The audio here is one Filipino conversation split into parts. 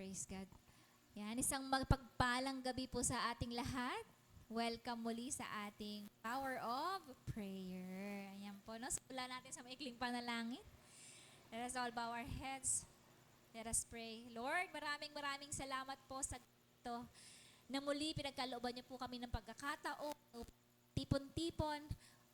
Praise God. Yan, isang magpagpalang gabi po sa ating lahat. Welcome muli sa ating Power of Prayer. Ayan po, no? Simula natin sa maikling panalangin. Let us all bow our heads. Let us pray. Lord, maraming salamat po sa ito na muli pinagkalooban niyo po kami ng pagkakataon, tipon-tipon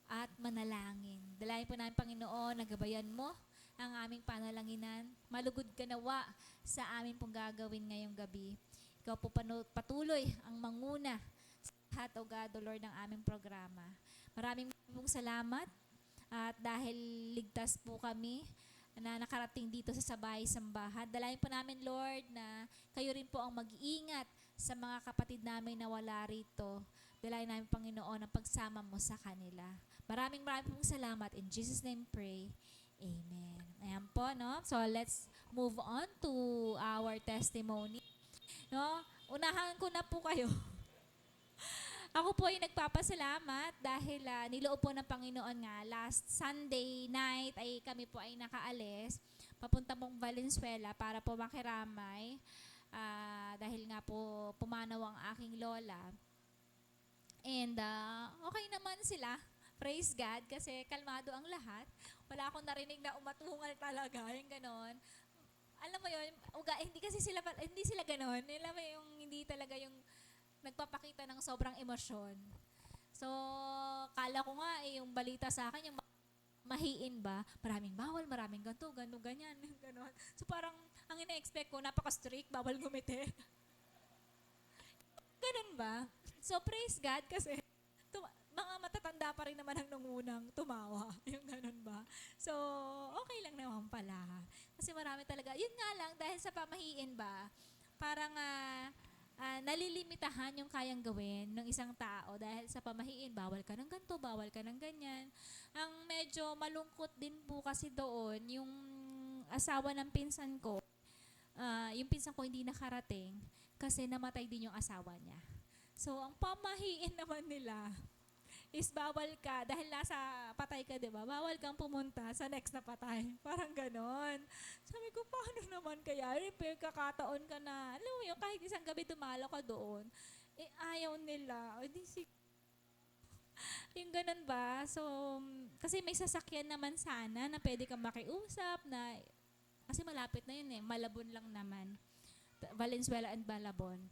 at manalangin. Dalayan po namin, Panginoon, nagabayan mo ang aming panalanginan. Malugod ka nawa sa amin pong gagawin ngayong gabi. Ikaw po patuloy ang manguna sa lahat, O God, O Lord, ng aming programa. Maraming pong salamat at dahil ligtas po kami na nakarating dito sa Sabay-Sambahan. Dalayan po namin, Lord, na kayo rin po ang mag-iingat sa mga kapatid namin na wala rito. Dalayan namin, Panginoon, ang pagsama mo sa kanila. Maraming pong salamat. In Jesus' name pray. Amen. Ayan po, no? So, let's move on to our testimony. No? Unahan ko na po kayo. Ako po ay nagpapasalamat dahil niloob po ng Panginoon nga last Sunday night ay kami po ay nakaalis papunta pong Valenzuela para po makiramay dahil nga po pumanaw ang aking lola. And okay naman sila. Praise God kasi kalmado ang lahat. Wala akong narinig na umatungal talaga, yung ganon. Alam mo yun, hindi sila ganon. Alam mo yung hindi talaga yung nagpapakita ng sobrang emosyon. So, kala ko nga yung balita sa akin, yung mahiin ba, maraming bawal, maraming ganito, ganyan, ganon. So parang, ang ina-expect ko, napaka-strict, bawal gumiti. Ganon ba? So praise God kasi, mga matatanda pa rin naman ang nungunang tumawa. Yung ganun ba? So, okay lang naman pala. Kasi marami talaga. Yun nga lang, dahil sa pamahiin ba, parang nalilimitahan yung kayang gawin ng isang tao dahil sa pamahiin, bawal ka ng ganito, bawal ka ng ganyan. Ang medyo malungkot din po kasi doon, yung asawa ng pinsan ko, yung pinsan ko hindi nakarating kasi namatay din yung asawa niya. So, ang pamahiin naman nila is bawal ka, dahil nasa patay ka, di ba? Bawal kang pumunta sa next na patay. Parang ganon. Sabi ko, paano naman kaya? Repair kakataon ka na. Alam mo yun, kahit isang gabi dumalo ka doon, ayaw nila. Yung ganon ba? So, kasi may sasakyan naman sana na pwede kang makiusap na, kasi malapit na yun Malabon lang naman. Valenzuela and Malabon.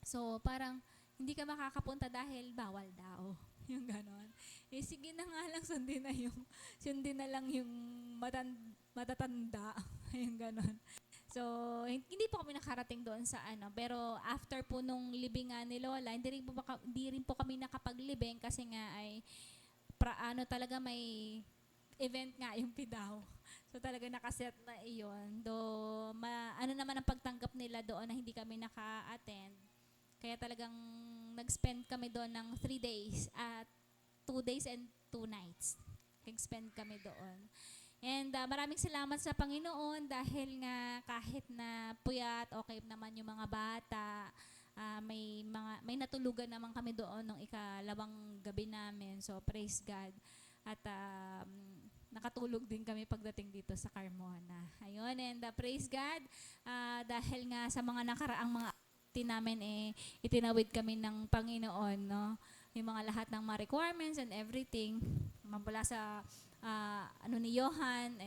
So, parang, hindi ka makakapunta dahil bawal daw. Yung ganon. Sige na nga lang, sundin na lang yung matatanda. Yung ganon. So, hindi po kami nakarating doon sa pero after po nung libingan ni Lola, hindi rin po kami nakapaglibing kasi nga ay talaga may event nga yung Pidaw. So talaga nakaset na iyon. Naman ang pagtanggap nila doon na hindi kami naka-attend. Kaya talagang nag-spend kami doon ng 3 days at 2 days and 2 nights. Nag-spend kami doon. And maraming salamat sa Panginoon dahil nga kahit na puyat, okay naman yung mga bata, may natulugan naman kami doon nung ikalawang gabi namin. So praise God. At nakatulog din kami pagdating dito sa Carmona. Ayun, and praise God dahil nga sa mga nakaraang mga namin itinawid kami ng Panginoon, no? Yung mga lahat ng mga requirements and everything mula sa ni Johan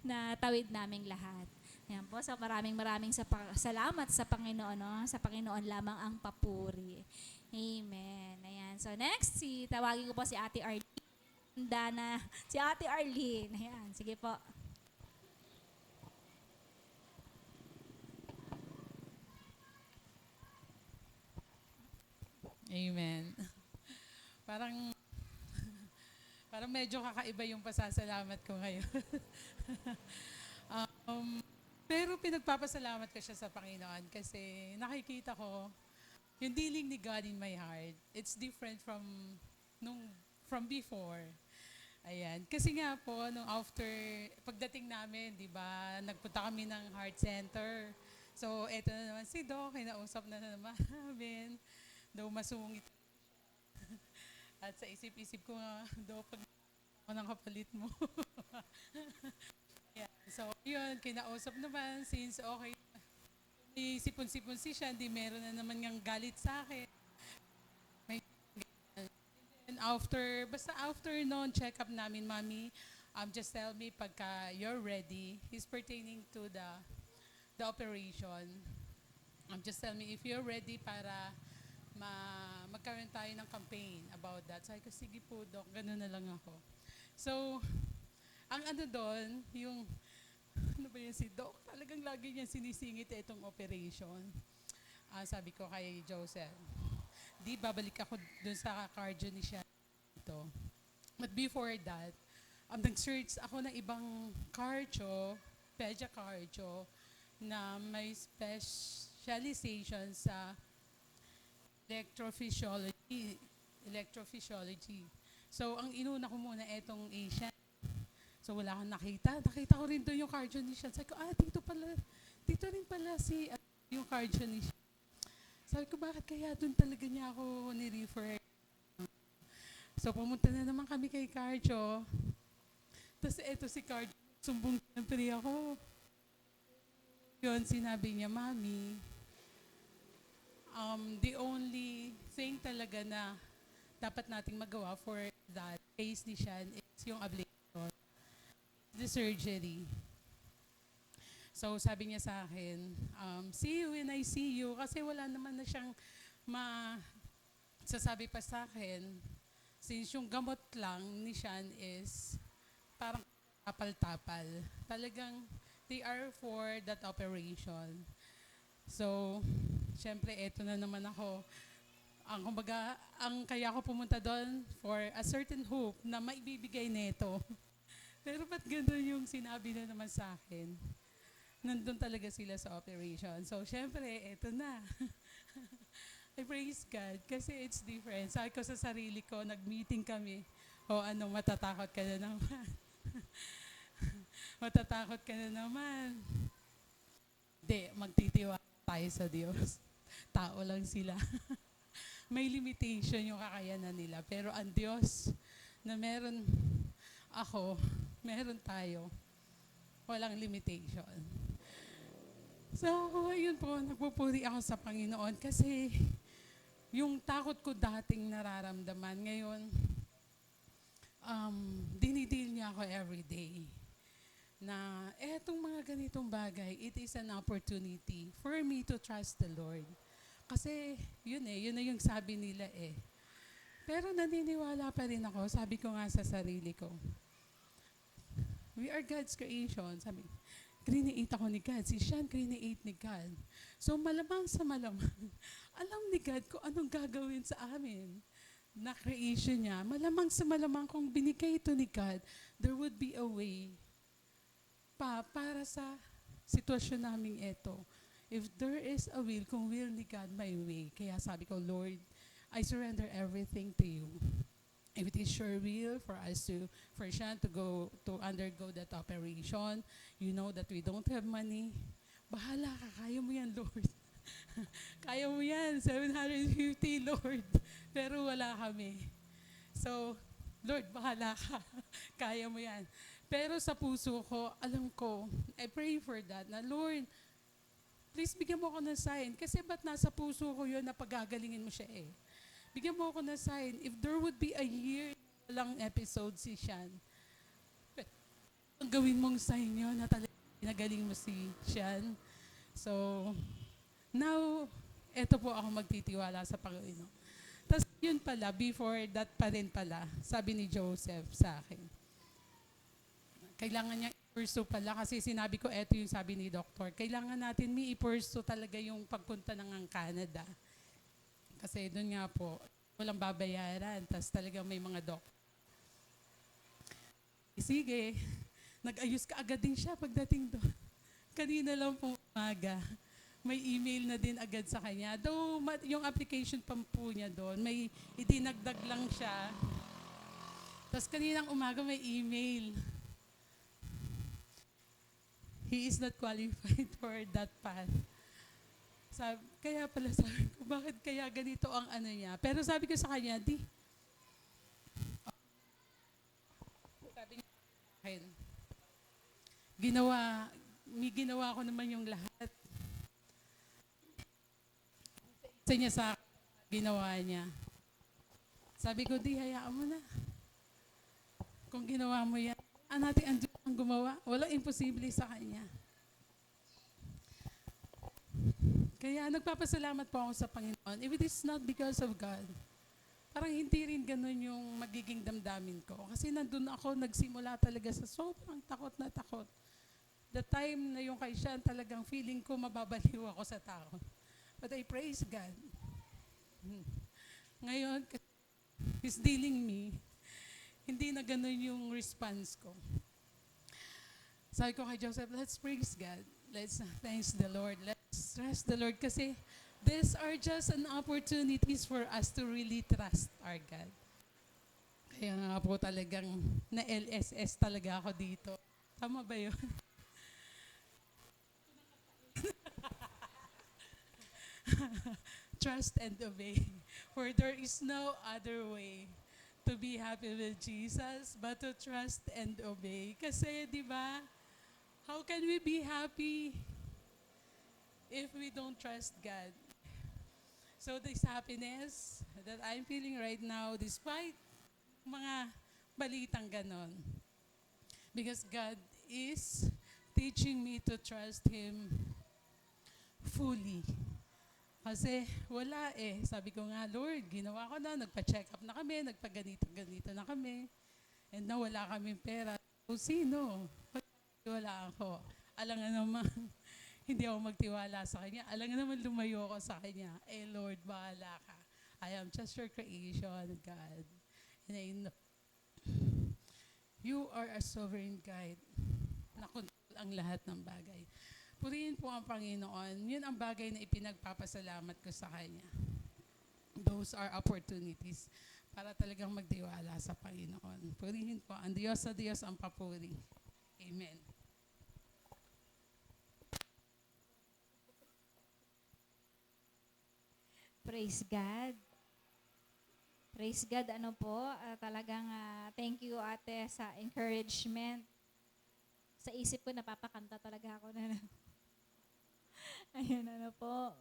na tawid naming lahat. Ayan po, so maraming salamat sa Panginoon, no? Sa Panginoon lamang ang papuri. Amen. Ayan. So next, tawagin ko po si Ate Arlene. Si Ate Arlene. Ayan, sige po. Amen. Parang medyo kakaiba yung pasasalamat ko ngayon. Pero pinagpapasalamat ko siya sa Panginoon kasi nakikita ko yung dealing ni God in my heart. It's different from before. Ayan. Kasi nga po, nung after pagdating namin, di ba, nagpunta kami ng heart center. So, eto na naman si Doc, kinausap na naman namin. Daw masungit. At sa isip-isip ko nga, pag ako ng kapalit mo. Yeah. So, yun, kinausap naman since okay may sipon-sipon si siya, di meron na naman niyang galit sa akin. May and after noon, check up namin, Mami, just tell me pagka you're ready. It's pertaining to the operation. Just tell me if you're ready para magkaroon tayo ng campaign about that. Sabi ko, sige po, Doc, ganun na lang ako. So, ang ano doon, yung, ano ba yun si Doc? Talagang lagi niya sinisingit itong operation. Sabi ko kay Joseph, di babalik ako doon sa cardio ni siya dito. But before that, nag-search ako ng ibang cardio, cardio, na may specialization sa electrophysiology. So, ang inuna ko muna etong Asian. So, wala akong nakita. Nakita ko rin doon yung cardio ni Sean. Sabi ko, dito rin pala yung cardio ni Sean. Sabi ko, bakit kaya doon talaga niya ako ni-refer? So, pumunta na naman kami kay cardio. Tapos, eto si cardio. Sumbong siyempre ako. Yun, sinabi niya, Mami, the only thing talaga na dapat nating magawa for that case ni Sean is yung ablation, the surgery. So sabi niya sa akin, see you when I see you, kasi wala naman na siyang sasabi pa sa akin, since yung gamot lang ni Sean is parang tapal-tapal. Talagang they are for that operation. So, syempre, eto na naman ako. Ang kaya ako pumunta doon for a certain hope na maibibigay neto. Pero ba't gano'n yung sinabi na naman sa akin? Nandun talaga sila sa operation. So, syempre, eto na. I praise God kasi it's different. Sabi ko sa sarili ko, nag-meeting kami. Matatakot ka na naman. Matatakot ka na naman. Hindi, magtitiwala tayo sa Diyos. Tao lang sila. May limitation yung kakayanan nila. Pero ang Diyos na meron ako, meron tayo, walang limitation. So, yun po, nagpupuri ako sa Panginoon kasi yung takot ko dating nararamdaman, ngayon, dinidil niya ako everyday. Na etong mga ganitong bagay, it is an opportunity for me to trust the Lord. Kasi yun na yung sabi nila eh. Pero naniniwala pa rin ako, sabi ko nga sa sarili ko, we are God's creation. Sabi, create ako ni God. Si Sean, create ni God. So malamang sa malamang, alam ni God kung anong gagawin sa amin na creation niya. Malamang sa malamang kung binigay ito ni God, there would be a way para sa sitwasyon namin ito. If there is a will, kung will ni God, my way. Kaya sabi ko, Lord, I surrender everything to you. If it is your will for Sean to undergo that operation, you know that we don't have money, bahala ka, kaya mo yan, Lord. Kaya mo yan, 750, Lord. Pero wala kami. So, Lord, bahala ka. Kaya mo yan. Pero sa puso ko, alam ko, I pray for that, na Lord, please bigyan mo ako ng sign. Kasi ba't nasa puso ko yun na pagagalingin mo siya eh. Bigyan mo ako ng sign. If there would be a year lang episode si Sean, ang gawin mong sign yun na talagang pinagaling mo si Sean. So, now, eto po ako magtitiwala sa Panginoon. Tapos yun pala, before that pa rin pala, sabi ni Joseph sa akin, kailangan niya i-pursue pala kasi sinabi ko, eto yung sabi ni Doktor, kailangan natin i-pursue talaga yung pagpunta ng Canada. Kasi doon nga po, walang babayaran, tapos talagang may mga sige, nag-ayos ka agad din siya pagdating doon. Kanina lang po umaga, may email na din agad sa kanya. Though yung application pa po niya doon, may idinagdag lang siya. Tapos kaninang umaga may email. He is not qualified for that path. Kaya pala sabi ko, bakit kaya ganito ang ano niya? Pero sabi ko sa kanya, sabi niya sa akin, ginawa ko naman yung lahat. gusto niya sa akin, ginawa niya. Sabi ko, di, hayaan mo na. Kung ginawa mo yan, natin ang Diyos ang gumawa. Walang imposible sa Kanya. Kaya nagpapasalamat po ako sa Panginoon. If it is not because of God, parang hindi rin ganun yung magiging damdamin ko. Kasi nandun ako, nagsimula talaga sa sobrang takot na takot. The time na yung kay Sean, talagang feeling ko mababaliw ako sa tao. But I praise God. Ngayon, He's dealing me. Hindi na ganun yung response ko. Sabi ko kay Joseph, let's praise God. Let's thanks the Lord. Let's trust the Lord kasi these are just an opportunities for us to really trust our God. Kaya nga po talagang na-LSS talaga ako dito. Tama ba yun? Trust and obey. For there is no other way to be happy with Jesus but to trust and obey. Kasi, di ba, how can we be happy if we don't trust God? So this happiness that I'm feeling right now, despite mga balitang ganon, because God is teaching me to trust Him fully. Kasi wala eh. Sabi ko nga, Lord, ginawa ko na, nagpa-check up na kami, nagpa-ganito-ganito na kami, and na wala kaming pera. So sino? Wala ako. Alam nga naman, hindi ako magtiwala sa Kanya. Alam nga naman, lumayo ako sa Kanya. Eh Lord, bahala ka. I am just your creation, God. And I know, you are a sovereign God na control ang lahat ng bagay. Purihin po ang Panginoon. Yun ang bagay na ipinagpapasalamat ko sa Kanya. Those are opportunities para talagang magtiwala sa Panginoon. Purihin po ang Diyos sa Diyos ang papuri. Amen. Praise God. Praise God, ano po, talagang thank you ate sa encouragement. Sa isip ko, napapakanta talaga ako na. Ayun, ano po,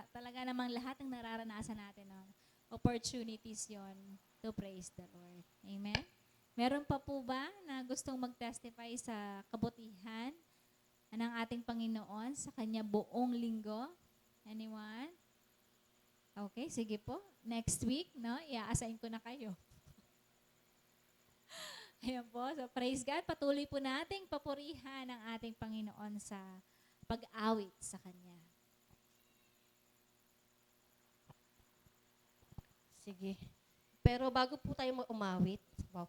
talaga namang lahat ng nararanasan natin, no? Opportunities yon to praise the Lord. Amen? Meron pa po ba na gustong mag-testify sa kabutihan ng ating Panginoon sa kanya buong linggo? Anyone? Okay, sige po. Next week, no? I-assign ko na kayo. Ayan po. So, praise God. Patuloy po nating papurihan ang ating Panginoon sa pag-awit sa Kanya. Sige. Pero bago po tayo umawit, wow,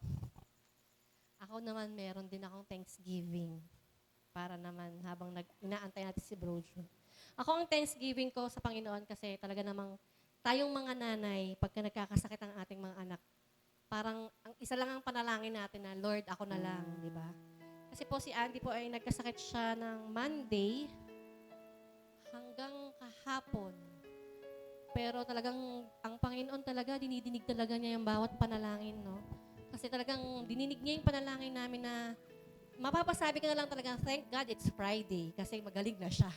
ako naman meron din akong Thanksgiving para naman habang inaantay natin si Bro Jun. Ako ang Thanksgiving ko sa Panginoon kasi talaga namang tayong mga nanay, pagka nagkakasakit ang ating mga anak, parang ang isa lang ang panalangin natin na, Lord, ako na lang, di ba? Kasi po si Andy po ay nagkasakit siya ng Monday hanggang kahapon. Pero talagang ang Panginoon talaga, dinidinig talaga niya yung bawat panalangin, no? Kasi talagang dininig niya yung panalangin namin na mapapasabi ko na lang talaga, thank God it's Friday kasi magaling na siya.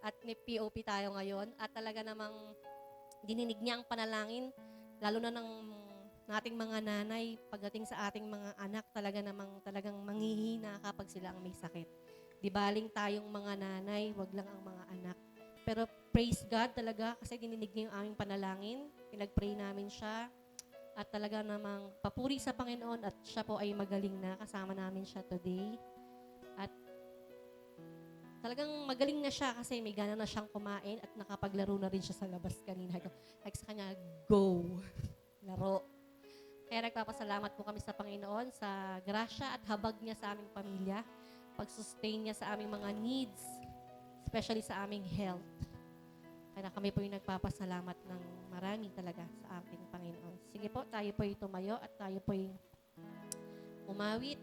At may POP tayo ngayon at talaga namang dininig niya ang panalangin, lalo na ng ating mga nanay, pagdating sa ating mga anak, talagang manghihina kapag sila ang may sakit. Di baling tayong mga nanay, wag lang ang mga anak. Pero praise God talaga kasi dininig niya yung aming panalangin, pinag-pray namin siya, at talaga namang papuri sa Panginoon at siya po ay magaling na, kasama namin siya today. At talagang magaling na siya kasi may gana na siyang kumain at nakapaglaro na rin siya sa labas kanina. Like sa kanya, go! Laro. Kaya nagpapasalamat po kami sa Panginoon sa grasya at habag niya sa aming pamilya, pag-sustain niya sa aming mga needs, especially sa aming health. Kaya kami po yung nagpapasalamat ng marami talaga sa ating Panginoon. Sige po, tayo po yung tumayo at tayo po yung umawit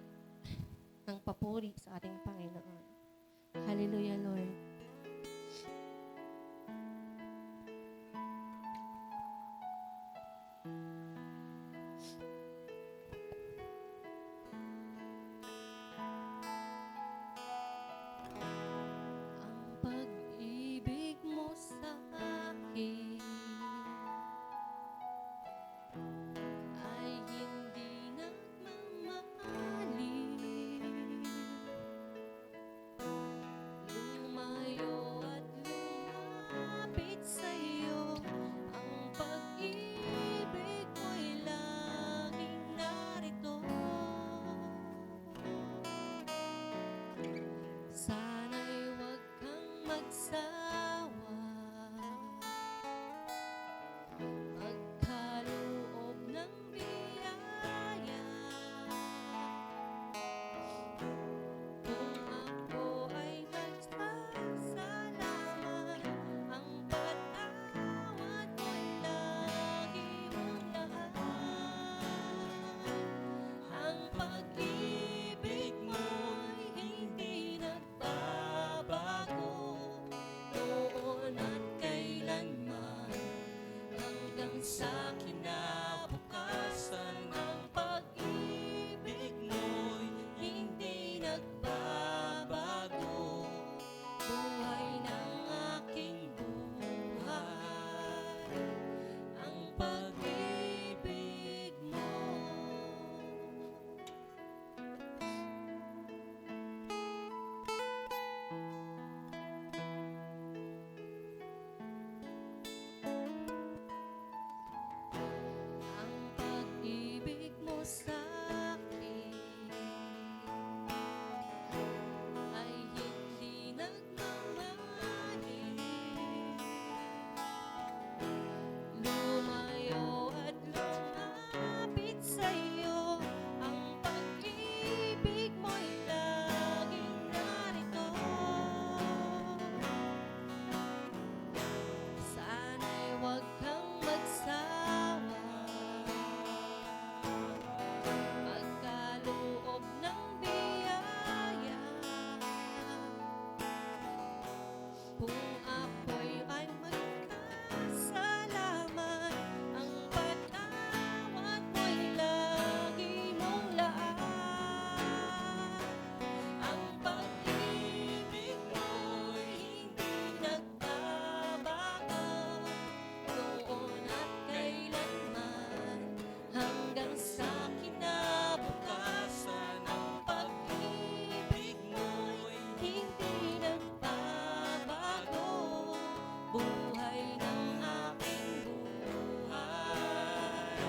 ng papuri sa ating Panginoon. Hallelujah, Lord. Ang pag-ibig mo sa akin sa kinabukasan ng pag-ibig mo'y hindi nagbabago. Buhay ng aking buhay, ang pag-ibig mo. Ang pag-ibig mo sa'kin ay hindi nagmamahal. Lumayo at lumapit sa'yo, ang pag-ibig mo'y laging narito. Sana'y huwag kang magsawa, pagkaloob ng biyaya. Kung ako'y ay magkasalaman, ang patawad mo'y lagi mong laan. Ang pag-ibig mo'y hindi nagbabago, noon at kailanman, hanggang sa kinabukasan. Ang pag-ibig mo'y hindi nagbabago, buhay ng aking buhay,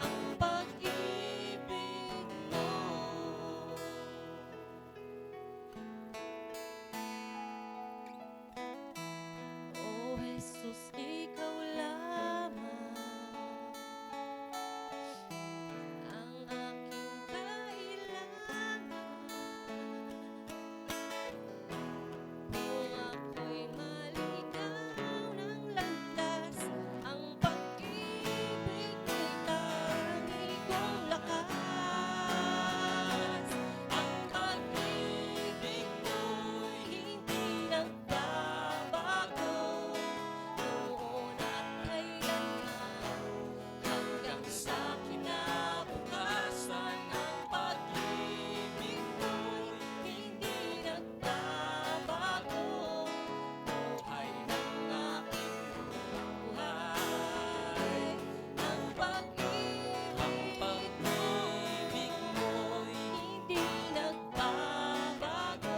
ang pag-ibig mo. O Jesus, ikaw lamang ang aking kailangan. Kung ako'y maligaw ng landas, ang pag-ibig mo'y tangi kong lakas. Ang pag-ibig mo'y hindi nagbabago, noon at kailanman, hanggang sa kinabukasan. Ang pag-ibig mo'y hindi nagbabago, buhay ng aking buhay, ang pag-ibig mo'y hindi nagbabago,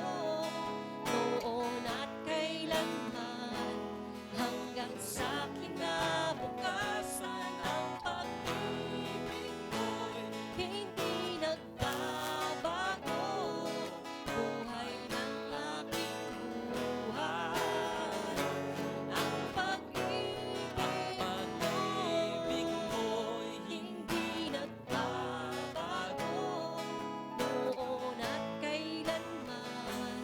noon at kailanman, hanggang sa kinabukasan. Ang pag-ibig mo'y hindi nagbabago, buhay ng aking buhay, ang pag-ibig mo'y hindi nagbabago, noon at kailanman,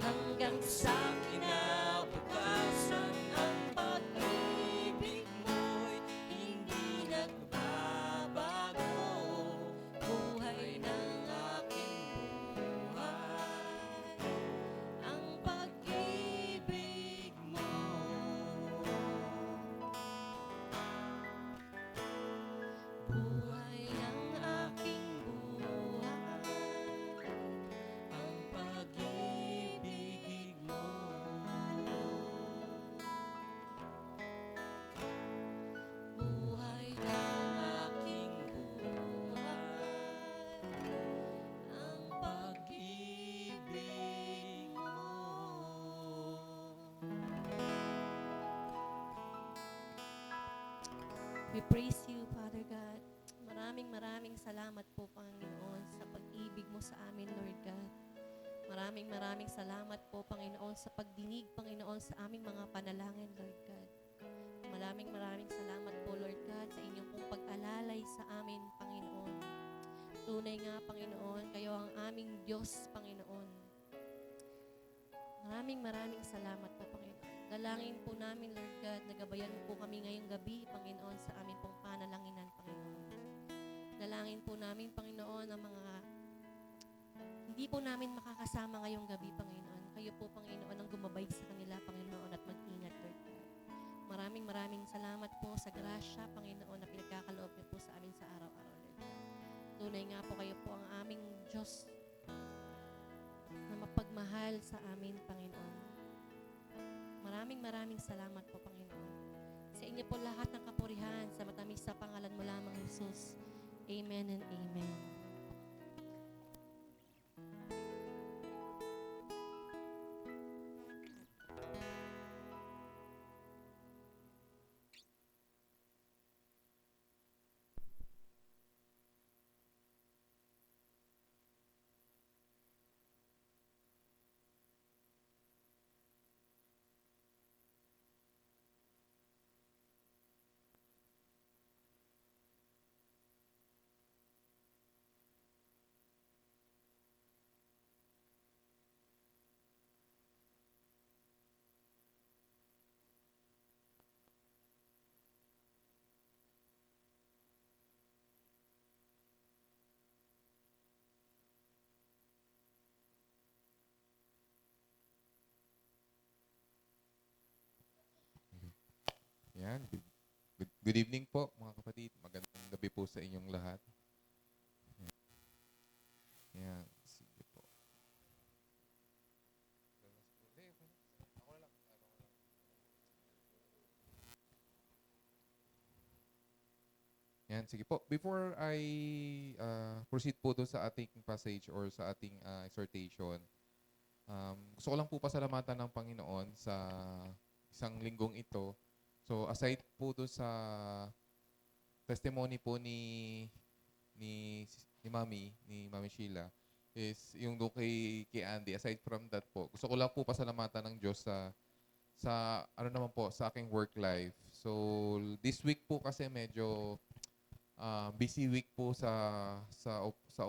hanggang sa kinabukasan. Ang pag-ibig mo'y hindi nagbabago, buhay ng aking buhay, ang pag-ibig mo. Buhay ng aking buhay, ang pag-ibig mo. Buhay ng aking buhay, ang pag-ibig mo. We praise you, Father God. Maraming salamat po, Panginoon, sa pag-ibig mo sa amin, Lord God. Maraming salamat po, Panginoon, sa pagdinig, Panginoon, sa aming mga panalangin, Lord God. Maraming salamat po, Lord God, sa inyong pong pag-alalay sa amin, Panginoon. Tunay nga, Panginoon, kayo ang aming Diyos, Panginoon. Maraming salamat po, Panginoon. Dalangin po namin, Lord God, nagabayan po kami ngayong gabi, Panginoon, sa aming pong panalanginan, Panginoon. Dalangin po namin, Panginoon, ang mga hindi po namin makakasama ngayong gabi, Panginoon. Kayo po, Panginoon, ang gumabay sa kanila, Panginoon, at mag-ingat, Lord God. Maraming salamat po sa grasya, Panginoon, na pinagkakaloob niyo po sa amin sa araw-araw, Lord God. Tunay nga po kayo po ang aming Diyos na mapagmahal sa amin, Panginoon. Maraming salamat po, Panginoon. Sa inyo po lahat ng kapurihan, sa matamis sa pangalan mo lamang, Jesus. Amen and amen. Yan. Good evening po, mga kapatid. Magandang gabi po sa inyong lahat. Yan. Sige po. Yan, sige po. Before I proceed po doon sa ating passage or sa ating exhortation, gusto ko lang po pasalamatan ng Panginoon sa isang linggong ito. So aside po doon sa testimony po ni Mami Sheila, is yung doon kay Andy. Aside from that po, gusto ko lang po pasalamatan ng Diyos sa ano naman po, sa aking work life. So this week po kasi medyo busy week po sa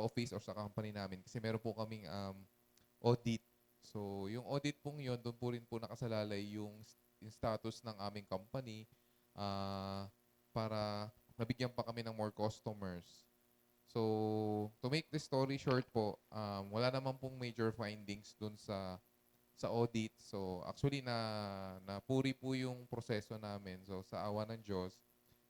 office or sa company namin kasi meron po kaming audit. So yung audit pong yun, doon po rin po nakasalalay yung status ng aming company para nabigyan pa kami ng more customers. So, to make the story short po, wala naman pong major findings dun sa audit. So, actually, napuri po yung proseso namin. So, sa awa ng Diyos.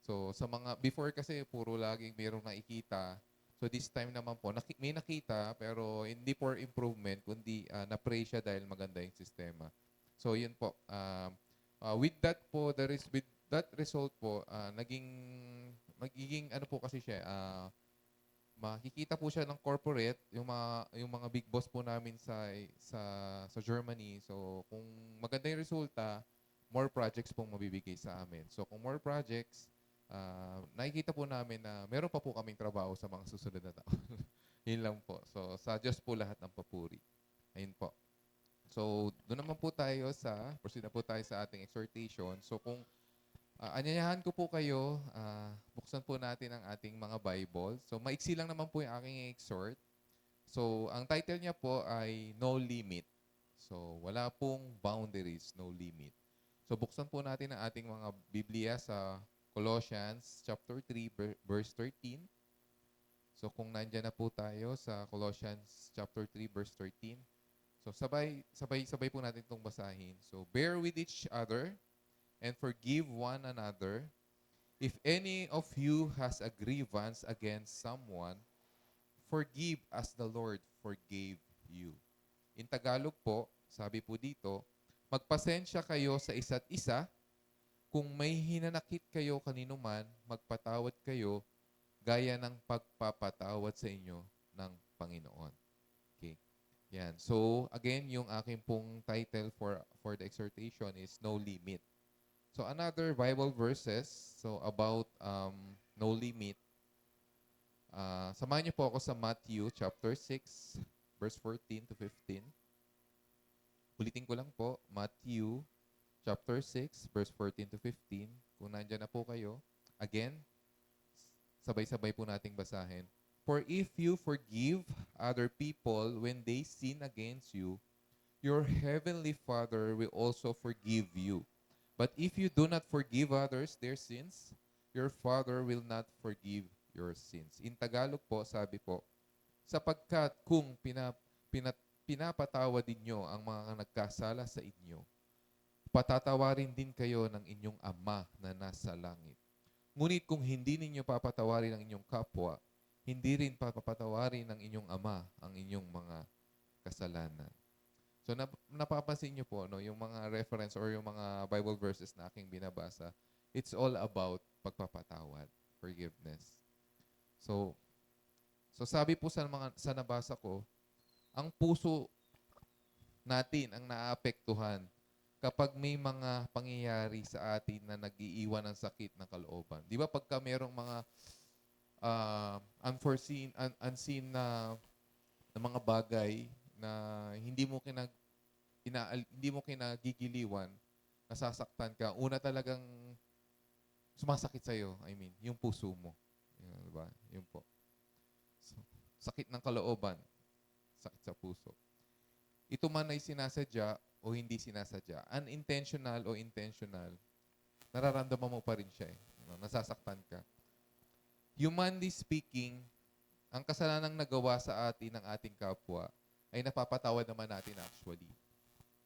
So, sa mga, before kasi, puro laging mayroong nakikita. So, this time naman po, may nakita, pero hindi for improvement, kundi na-praise siya dahil maganda yung sistema. So, yun po. With that po, with that result po, magiging ano po kasi siya, makikita po siya ng corporate, yung mga big boss po namin sa Germany. So, kung maganda yung resulta, more projects pong mabibigay sa amin. So, kung more projects, nakikita po namin na meron pa po kaming trabaho sa mga susunod na taon. Yun lang po. So, sa Diyos po lahat ng papuri. Ayun po. So, doon naman po tayo proceed na po tayo sa ating exhortation. So, kung anyayahan ko po kayo, buksan po natin ang ating mga Bible. So, maiksi lang naman po yung aking exhort. So, ang title niya po ay No Limit. So, wala pong boundaries, no limit. So, buksan po natin ang ating mga Biblia sa Colossians chapter 3, verse 13. So, kung nandyan na po tayo sa Colossians chapter 3, verse 13. So, sabay po natin itong basahin. So, bear with each other and forgive one another. If any of you has a grievance against someone, forgive as the Lord forgave you. In Tagalog po, sabi po dito, magpasensya kayo sa isa't isa. Kung may hinanakit kayo kanino man, magpatawad kayo gaya ng pagpapatawad sa inyo ng Panginoon. Okay. Yan. So, again, yung aking pong title for the exhortation is No Limit. So, another Bible verses, so about no limit. Samahan niyo po ako sa Matthew chapter 6, verse 14 to 15. Ulitin ko lang po, Matthew chapter 6, verse 14 to 15. Kung nandyan na po kayo, again, sabay-sabay po nating basahin. For if you forgive other people when they sin against you, your heavenly Father will also forgive you. But if you do not forgive others their sins, your Father will not forgive your sins. In Tagalog po, sabi po, sapagkat kung pinapatawad ninyo ang mga nagkasala sa inyo, patatawarin din kayo ng inyong Ama na nasa langit. Ngunit kung hindi ninyo papatawarin ang inyong kapwa, hindi rin papatawarin ng inyong Ama ang inyong mga kasalanan. So napapansin niyo po no, yung mga reference or yung mga Bible verses na aking binabasa, it's all about pagpapatawad, forgiveness. So sabi po sa nabasa ko, ang puso natin ang naapektuhan kapag may mga pangyayari sa atin na nag-iiwan ng sakit ng kalooban. Di ba pagka merong mga unseen na mga bagay na hindi mo kinagigiliwan, nasasaktan ka, una talagang sumasakit sa'yo, yung puso mo. Yun, diba? Yun po. So, sakit ng kalooban, sakit sa puso. Ito man ay sinasadya o hindi sinasadya, unintentional o intentional, nararamdaman mo pa rin siya. Nasasaktan ka. Humanly speaking, ang kasalanang nagawa sa atin ng ating kapwa ay napapatawad naman natin actually.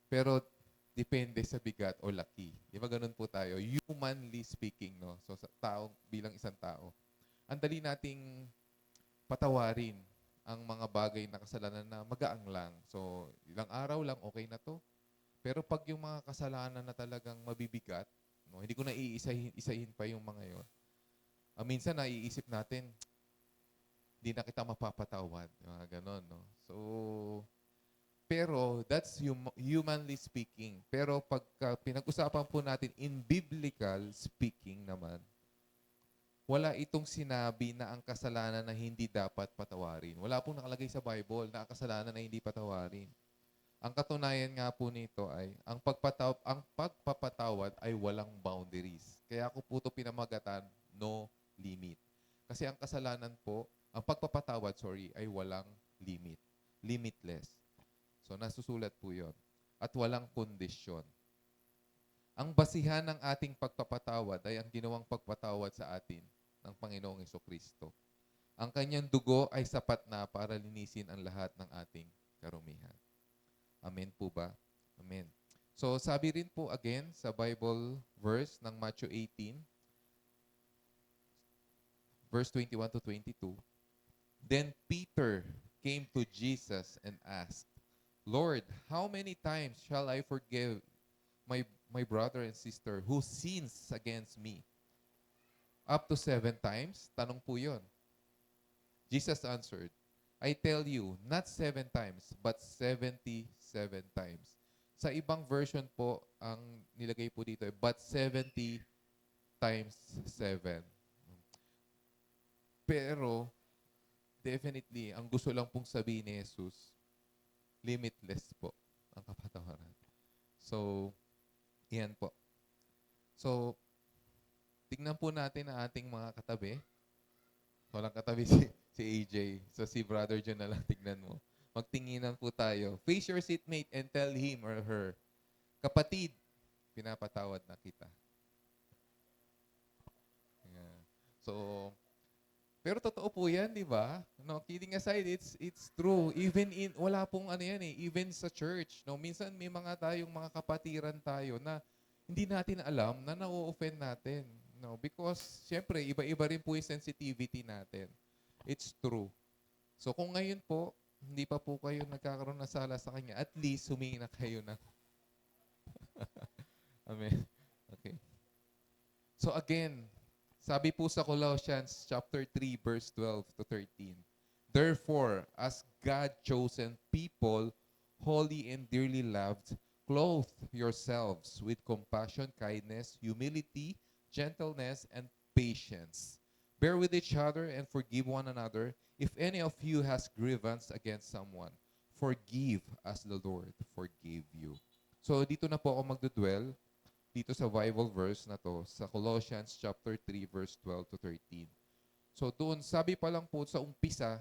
Pero depende sa bigat o laki. Di ba ganun po tayo? Humanly speaking, no? So sa tao, bilang isang tao, ang dali nating patawarin ang mga bagay na kasalanan na magaang lang. So, ilang araw lang, okay na to. Pero pag yung mga kasalanan na talagang mabibigat, no, hindi ko na iisahin pa yung mga yon. Minsan naiisip natin, hindi na kita mapapatawad. Mga ganon, no? So, pero that's humanly speaking. Pero pagka pinag-usapan po natin in biblical speaking naman, wala itong sinabi na ang kasalanan na hindi dapat patawarin. Wala pong nakalagay sa Bible na ang kasalanan na hindi patawarin. Ang katunayan nga po nito ay, ang pagpapatawad ay walang boundaries. Kaya ako po ito pinamagatan, no limit. Kasi ang kasalanan po, ang pagpapatawad, ay walang limit. Limitless. So, nasusulat po yon. At walang kondisyon. Ang basihan ng ating pagpapatawad ay ang ginawang pagpatawad sa atin ng Panginoong Jesucristo. Ang kanyang dugo ay sapat na para linisin ang lahat ng ating karumihan. Amen po ba? Amen. So sabi rin po again sa Bible verse ng Matthew 18, verse 21 to 22, Then Peter came to Jesus and asked, Lord, how many times shall I forgive my brother and sister who sins against me? Up to 7 times? Tanong po yun. Jesus answered, I tell you, not 7 times, but 77 times. Sa ibang version po, ang nilagay po dito, but 70 times 7. Pero, definitely, ang gusto lang pong sabihin ni Jesus, limitless po ang kapatawaran. So, yan po. So, tignan po natin ang ating mga katabi. Walang katabi si AJ. So, si Brother John na lang tignan mo. Magtinginan po tayo. Face your seatmate and tell him or her, kapatid, pinapatawad na kita. Yeah. So, pero totoo po yan, di ba? No, kidding aside, it's true. Even wala pong even sa church. No, minsan may tayong mga kapatiran tayo na hindi natin alam na na-offend natin. No, because syempre iba-iba rin po yung sensitivity natin. It's true. So kung ngayon po hindi pa po kayo nagkakaroon ng sala sa kanya, at least humingi na kayo ng Amen. Okay. So again, sabi po sa Colossians chapter 3 verse 12 to 13. Therefore, as God-chosen people, holy and dearly loved, clothe yourselves with compassion, kindness, humility, gentleness, and patience. Bear with each other and forgive one another. If any of you has grievance against someone, forgive as the Lord forgave you. So dito na po ako magdudwell dito sa Bible verse na to, sa Colossians chapter 3 verse 12 to 13. So doon, sabi pa lang po sa umpisa,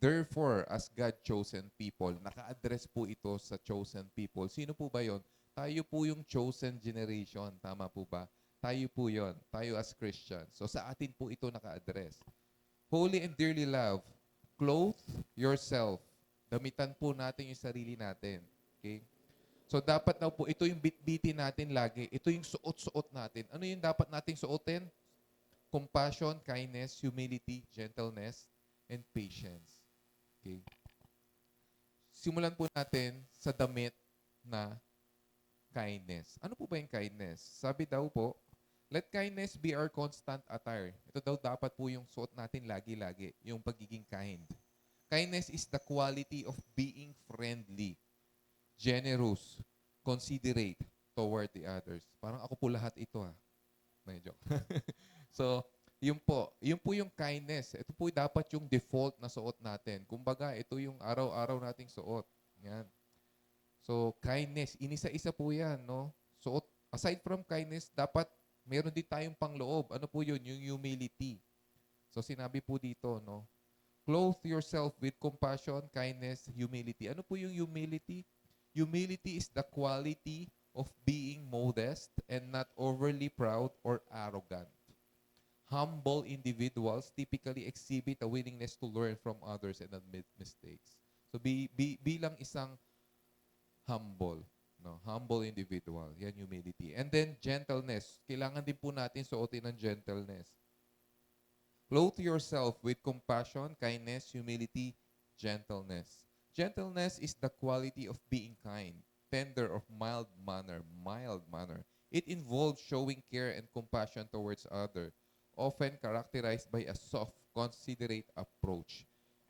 therefore, as God-chosen people, naka-address po ito sa chosen people. Sino po ba yon? Tayo po yung chosen generation. Tama po ba? Tayo po yon. Tayo as Christians. So sa atin po ito naka-address. Holy and dearly loved, clothe yourself. Damitan po natin yung sarili natin. Okay? So dapat daw po, ito yung bitbitin natin lagi. Ito yung suot-suot natin. Ano yung dapat nating suotin? Compassion, kindness, humility, gentleness, and patience. Okay. Simulan po natin sa damit na kindness. Ano po ba yung kindness? Sabi daw po, let kindness be our constant attire. Ito daw dapat po yung suot natin lagi-lagi, yung pagiging kind. Kindness is the quality of being friendly, generous, considerate toward the others. Parang ako po lahat ito Medyo. So, yun po yung kindness. Ito po dapat yung default na suot natin. Kumbaga, ito yung araw-araw nating suot. Yan. So, kindness, inisa-isa po yan, no? Suot, aside from kindness, dapat meron din tayong pangloob. Ano po yun? Yung humility. So, sinabi po dito, no? Clothe yourself with compassion, kindness, humility. Ano po yung humility? Humility is the quality of being modest and not overly proud or arrogant. Humble individuals typically exhibit a willingness to learn from others and admit mistakes. So bilang isang humble, no? Humble individual, yan humility. And then gentleness. Kailangan din po natin suotin ng gentleness. Clothe yourself with compassion, kindness, humility, gentleness. Gentleness is the quality of being kind, tender, of mild manner. Mild manner. It involves showing care and compassion towards others, often characterized by a soft, considerate approach.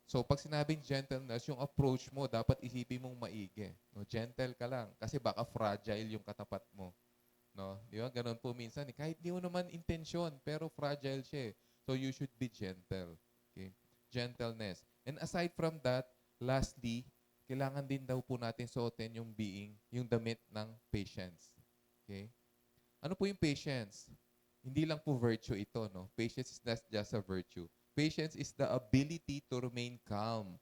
So, pag sinabing gentleness, yung approach mo, dapat isipin mong maigi. No? Gentle ka lang. Kasi baka fragile yung katapat mo. No? Di ba? Ganun po minsan. Kahit di mo naman intensyon, pero fragile siya. So, you should be gentle. Okay? Gentleness. And aside from that, lastly, kailangan din daw po natin suotin yung damit ng patience. Okay? Ano po yung patience? Hindi lang po virtue ito, no? Patience is not just a virtue. Patience is the ability to remain calm,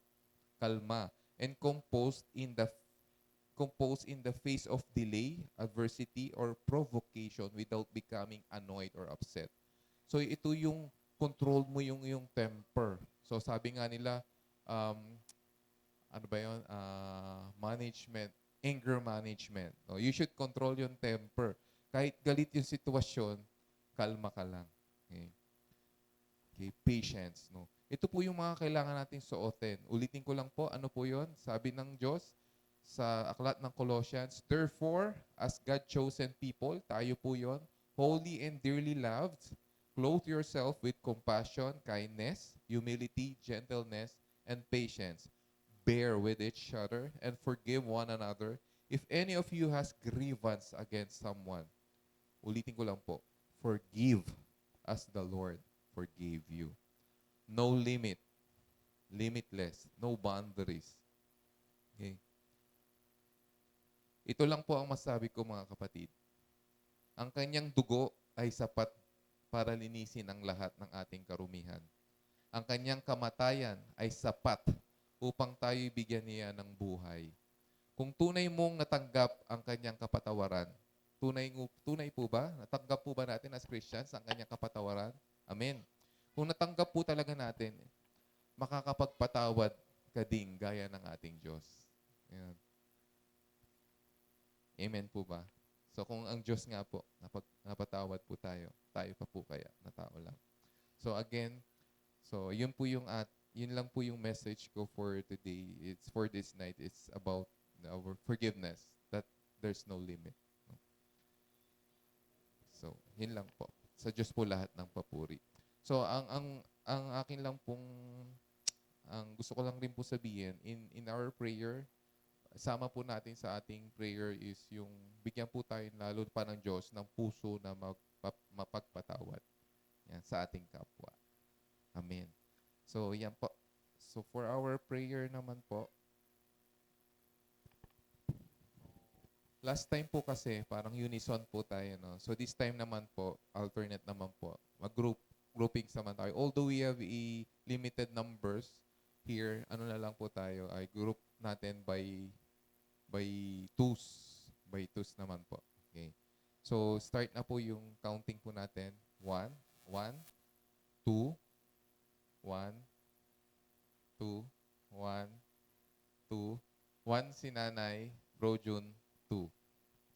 kalma, and composed in the face of delay, adversity, or provocation without becoming annoyed or upset. So ito yung control mo yung temper. So sabi nga nila, ano ba yun? Management, anger management. No? You should control yung temper. Kahit galit yung sitwasyon, kalma ka lang. Okay? Okay, patience. No? Ito po yung mga kailangan nating suotin. Ulitin ko lang po, ano po yun? Sabi ng Diyos sa aklat ng Colossians, therefore, as God-chosen people, tayo po yun, holy and dearly loved, clothe yourself with compassion, kindness, humility, gentleness, and patience. Bear with each other and forgive one another if any of you has grievance against someone. Ulitin ko lang po, forgive as the Lord forgave you. No limit, limitless, no boundaries. Okay? Ito lang po ang masabi ko mga kapatid. Ang kanyang dugo ay sapat para linisin ang lahat ng ating karumihan. Ang kanyang kamatayan ay sapat upang tayo bigyan niya ng buhay. Kung tunay mong natanggap ang kanyang kapatawaran, tunay po ba? Natanggap po ba natin as Christians ang kanyang kapatawaran? Amen. Kung natanggap po talaga natin, makakapagpatawad ka din gaya ng ating Diyos. Ayan. Amen po ba? So kung ang Diyos nga po, napatawad po tayo pa po kaya na tao lang. So again, yun lang po yung message ko for today. It's for this night. It's about our forgiveness, that there's no limit. So, yun lang po. Sa Diyos po lahat ng papuri. So, ang akin lang pong ang gusto ko lang rin po sabihin in our prayer, sama po natin sa ating prayer is yung bigyan po tayo lalo pa ng Diyos ng puso na mapagpatawad yan, sa ating kapwa. Amen. So, yan po. So, for our prayer naman po, last time po kasi, parang unison po tayo, no? So, this time naman po, alternate naman po. Groupings naman tayo. Although we have limited numbers here, ano na lang po tayo, ay group natin by twos. By twos naman po. Okay. So, start na po yung counting po natin. 1, 1, 2, 1, 2, 1, 2, 1 si Nanay, Bro Jun, 2.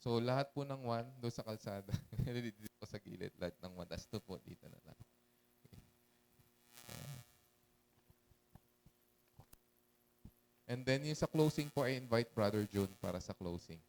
So, lahat po ng 1 doon sa kalsada. dito po sa gilid. Lahat ng 1. Tas 2 po dito na lang. Okay. Ayan. And then, yung sa closing po, I invite Brother June para sa closing.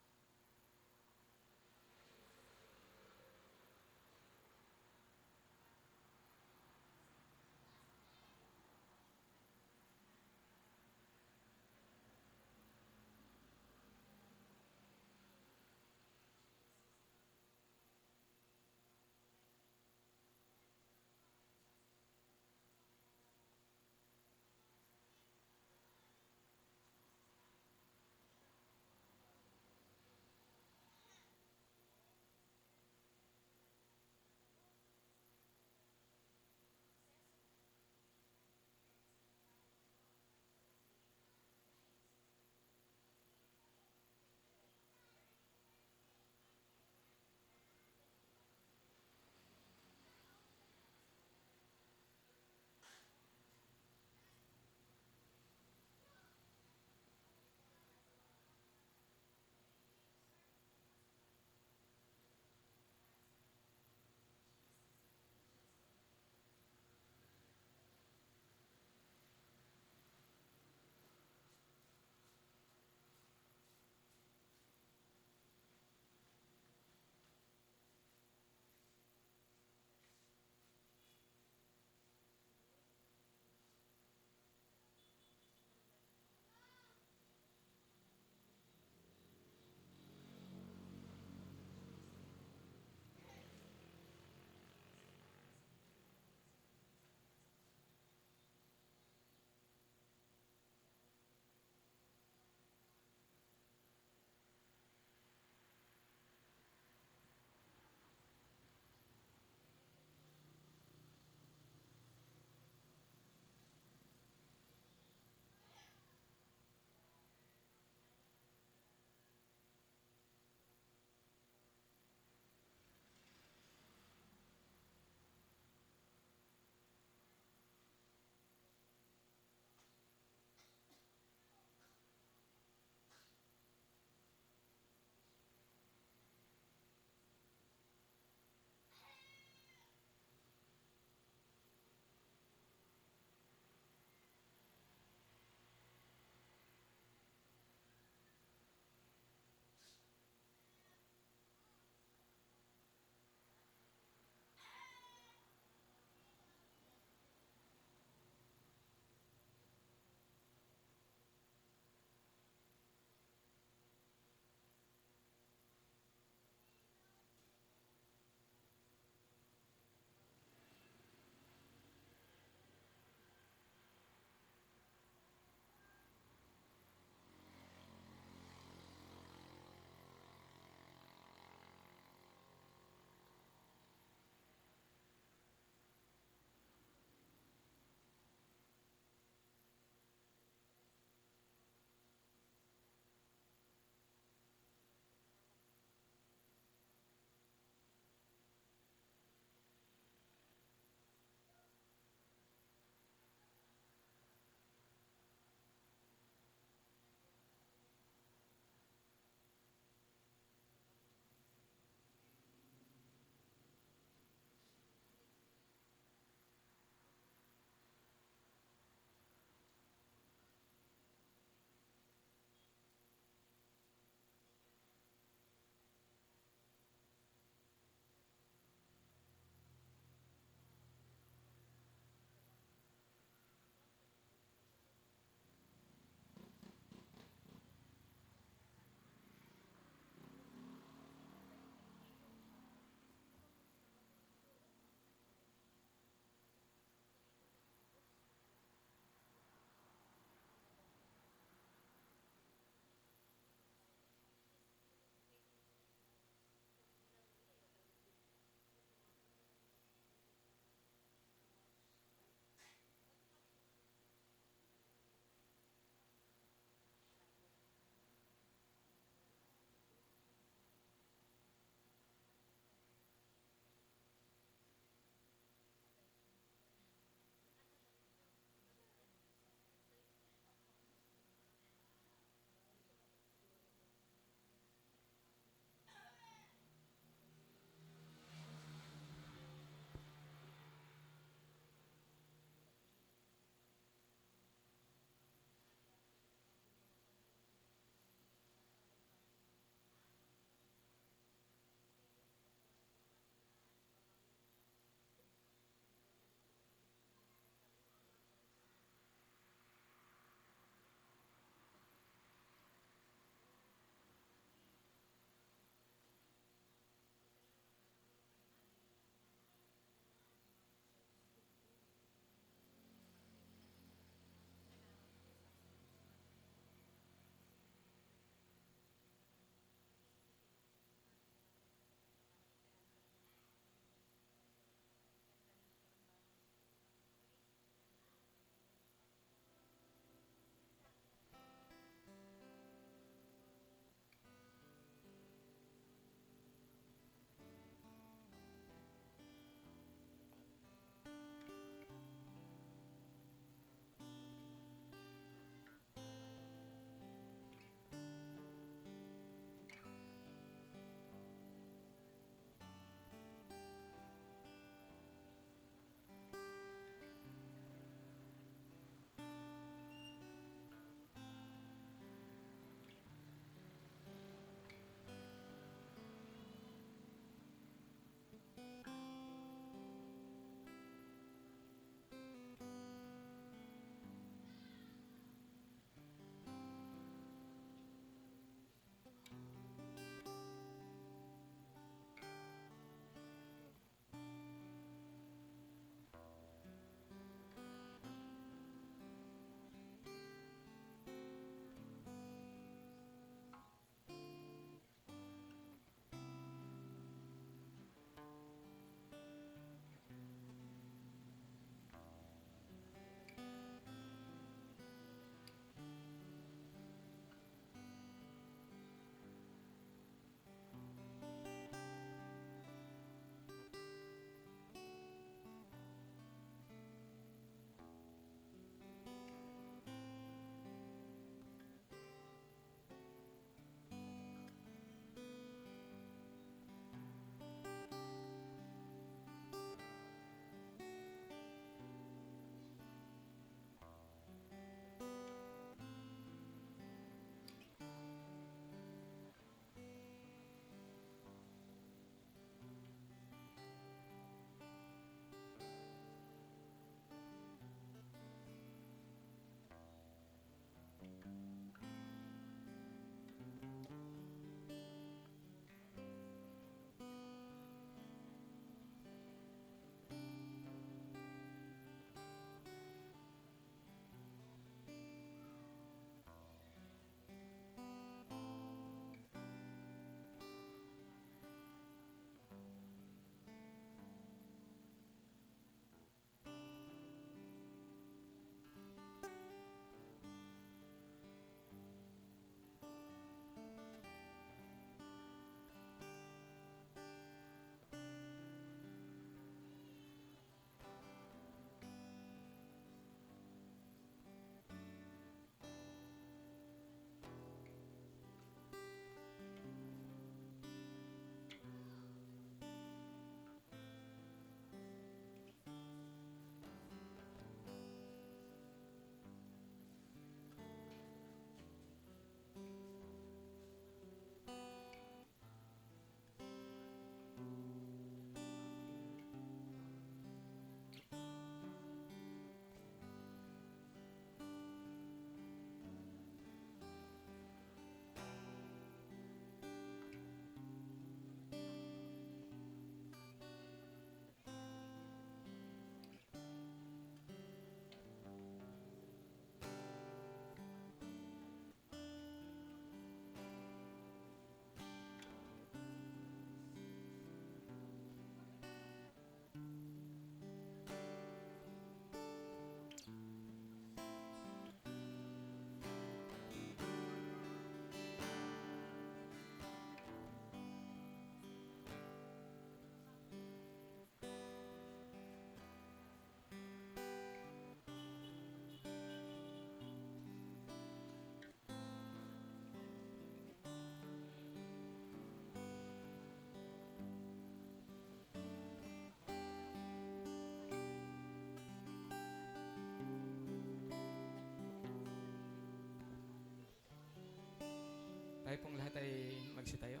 Tayo pong lahat ay magsitayo.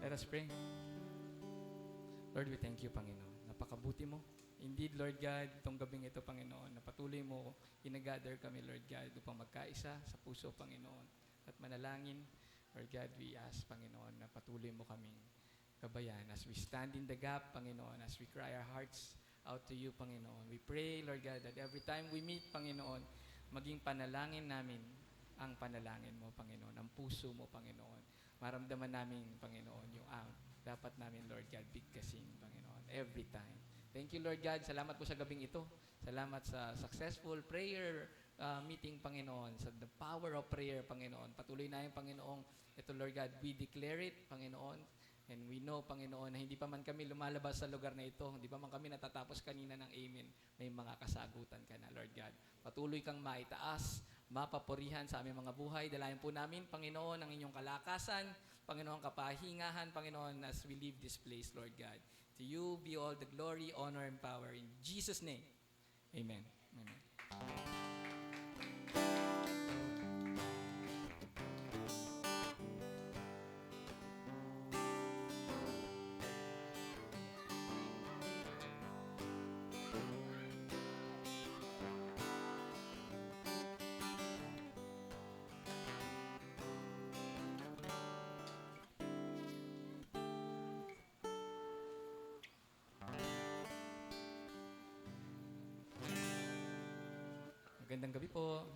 Let us pray. Lord, we thank you, Panginoon. Napakabuti mo. Indeed, Lord God, itong gabing ito, Panginoon, na patuloy mo, inagather kami, Lord God, upang magkaisa sa puso, Panginoon, at manalangin. Lord God, we ask, Panginoon, na patuloy mo kaming gabayan as we stand in the gap, Panginoon, as we cry our hearts out to you, Panginoon. We pray, Lord God, that every time we meet, Panginoon, maging panalangin namin ang panalangin mo, Panginoon, ang puso mo, Panginoon. Maramdaman namin, Panginoon, yung dapat namin, Lord God, bigkasin, Panginoon, every time. Thank you, Lord God. Salamat po sa gabing ito. Salamat sa successful prayer meeting, Panginoon, sa the power of prayer, Panginoon. Patuloy na yung Panginoon. Ito, Lord God, we declare it, Panginoon. And we know, Panginoon, na hindi pa man kami lumalabas sa lugar na ito, hindi pa man kami natatapos kanina ng amen, may mga kasagutan ka na, Lord God. Patuloy kang maitaas, mapapurihan sa aming mga buhay. Dalayan po namin, Panginoon, ang inyong kalakasan, Panginoon, kapahingahan, Panginoon, as we leave this place, Lord God. To you be all the glory, honor, and power. In Jesus' name, amen. Amen. Magandang gabi po.